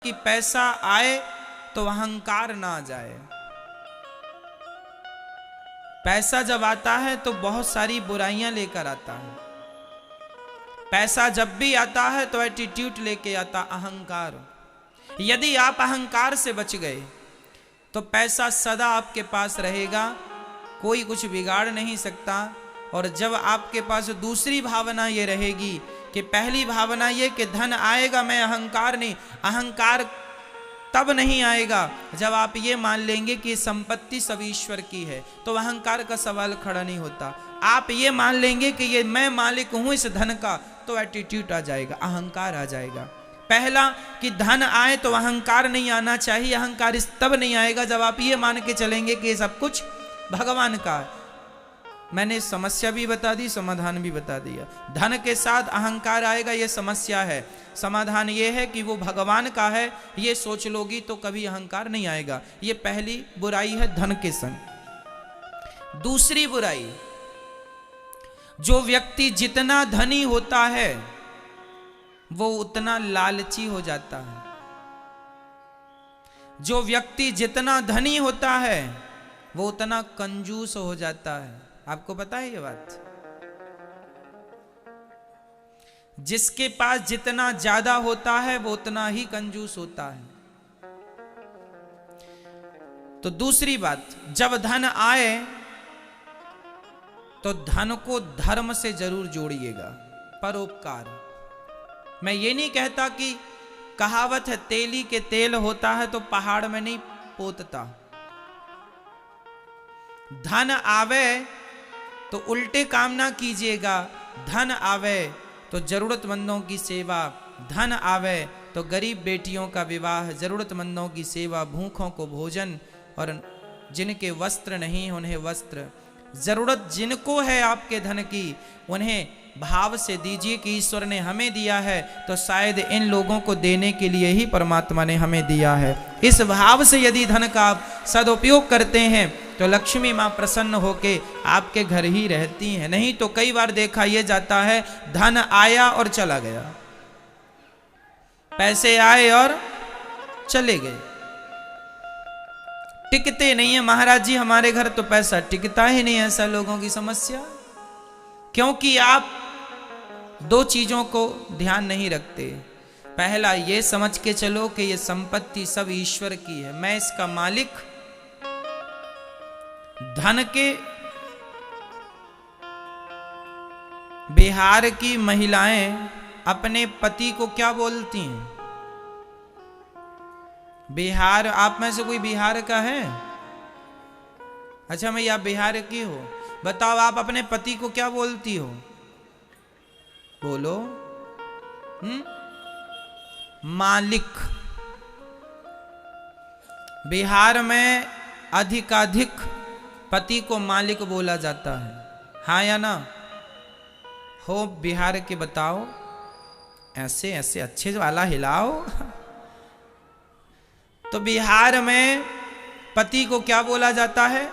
कि पैसा आए तो अहंकार ना आ जाए। पैसा जब आता है तो बहुत सारी बुराइयां लेकर आता है। पैसा जब भी आता है तो एटीट्यूड लेके आता, अहंकार। यदि आप अहंकार से बच गए तो पैसा सदा आपके पास रहेगा, कोई कुछ बिगाड़ नहीं सकता। और जब आपके पास दूसरी भावना ये रहेगी कि पहली भावना ये कि धन आएगा, मैं अहंकार नहीं, अहंकार तब नहीं आएगा जब आप ये मान लेंगे कि संपत्ति सब ईश्वर की है, तो अहंकार का सवाल खड़ा नहीं होता। आप ये मान लेंगे कि ये मैं मालिक हूं इस धन का, तो एटीट्यूड आ जाएगा, अहंकार आ जाएगा। पहला कि धन आए तो अहंकार नहीं आना चाहिए। अहंकार इस तब नहीं आएगा जब आप ये मान के चलेंगे कि ये सब कुछ भगवान का है। मैंने समस्या भी बता दी, समाधान भी बता दिया। धन के साथ अहंकार आएगा, ये समस्या है। समाधान ये है कि वो भगवान का है, ये सोच लोगी तो कभी अहंकार नहीं आएगा। ये पहली बुराई है धन के संग। दूसरी बुराई, जो व्यक्ति जितना धनी होता है वो उतना लालची हो जाता है। जो व्यक्ति जितना धनी होता है वो उतना कंजूस हो जाता है। आपको पता है ये बात? जिसके पास जितना ज्यादा होता है वो उतना ही कंजूस होता है। तो दूसरी बात, जब धन आए तो धन को धर्म से जरूर जोड़िएगा, परोपकार। मैं ये नहीं कहता कि कहावत है तेली के तेल होता है तो पहाड़ में नहीं पोतता। धन आवे तो उल्टे काम ना कीजिएगा। धन आवे तो जरूरतमंदों की सेवा, धन आवे तो गरीब बेटियों का विवाह, जरूरतमंदों की सेवा, भूखों को भोजन, और जिनके वस्त्र नहीं उन्हें वस्त्र। जरूरत जिनको है आपके धन की उन्हें भाव से दीजिए कि ईश्वर ने हमें दिया है तो शायद इन लोगों को देने के लिए ही परमात्मा ने हमें दिया है। इस भाव से यदि धन का आप सदुपयोग करते हैं तो लक्ष्मी माँ प्रसन्न होके आपके घर ही रहती हैं। नहीं तो कई बार देखा यह जाता है, धन आया और चला गया, पैसे आए और चले गए, टिकते नहीं है। महाराज जी हमारे घर तो पैसा टिकता ही नहीं, ऐसा लोगों की समस्या। क्योंकि आप दो चीजों को ध्यान नहीं रखते। पहला ये समझ के चलो कि ये संपत्ति सब ईश्वर की है, मैं इसका मालिक। धन के बिहार की महिलाएं अपने पति को क्या बोलती हैं? बिहार, आप में से कोई बिहार का है? अच्छा मैं, आप बिहार की हो, बताओ आप अपने पति को क्या बोलती हो? बोलो। मालिक। बिहार में अधिकाधिक पति को मालिक बोला जाता है, हाँ या ना? हो बिहार के बताओ, ऐसे ऐसे अच्छे वाला हिलाओ। तो बिहार में पति को क्या बोला जाता है?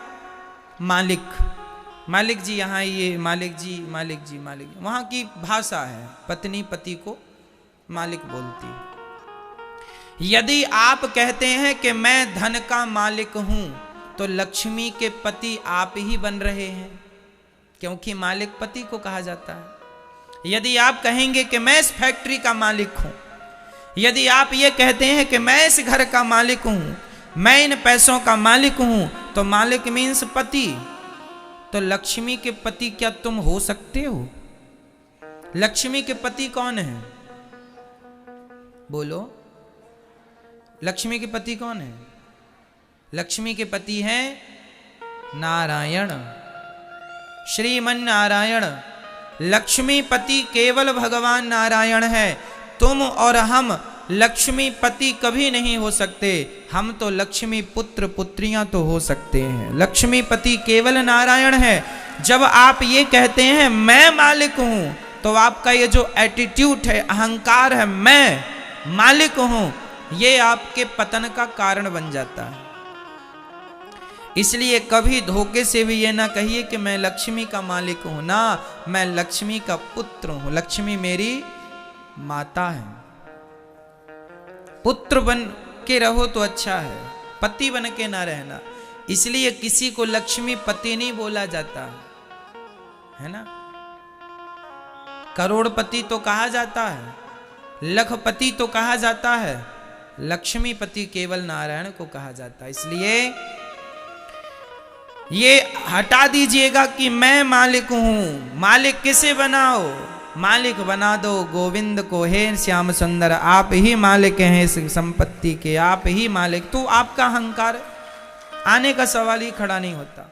मालिक। मालिक जी यहाँ ये, मालिक जी, मालिक जी, मालिक जी। वहाँ की भाषा है, पत्नी पति को मालिक बोलती है। यदि आप कहते हैं कि मैं धन का मालिक हूं तो लक्ष्मी के पति आप ही बन रहे हैं, क्योंकि मालिक पति को कहा जाता है। यदि आप कहेंगे कि मैं इस फैक्ट्री का मालिक हूं, यदि आप ये कहते हैं कि मैं इस घर का मालिक हूं, मैं इन पैसों का मालिक हूं, तो मालिक मीन्स पति। तो लक्ष्मी के पति क्या तुम हो सकते हो? लक्ष्मी के पति कौन है? बोलो, लक्ष्मी के पति कौन है? लक्ष्मी के पति हैं नारायण, श्रीमन नारायण। लक्ष्मीपति केवल भगवान नारायण है। तुम और हम लक्ष्मीपति कभी नहीं हो सकते, हम तो लक्ष्मी पुत्र पुत्रियां तो हो सकते हैं। लक्ष्मीपति केवल नारायण है। जब आप ये कहते हैं मैं मालिक हूं, तो आपका ये जो एटीट्यूड है, अहंकार है, मैं मालिक हूं, ये आपके पतन का कारण बन जाता है। इसलिए कभी धोखे से भी ये ना कहिए कि मैं लक्ष्मी का मालिक हूं, ना, मैं लक्ष्मी का पुत्र हूं, लक्ष्मी मेरी माता है। पुत्र बन के रहो तो अच्छा है, पति बन के ना रहना। इसलिए किसी को लक्ष्मी पति नहीं बोला जाता है ना। करोड़पति तो कहा जाता है, लखपति तो कहा जाता है, लक्ष्मीपति केवल नारायण को कहा जाता है। इसलिए ये हटा दीजिएगा कि मैं मालिक हूं। मालिक किसे बनाओ? मालिक बना दो गोविंद को, हे श्याम सुंदर आप ही मालिक हैं इस संपत्ति के, आप ही मालिक। तो आपका अहंकार आने का सवाल ही खड़ा नहीं होता।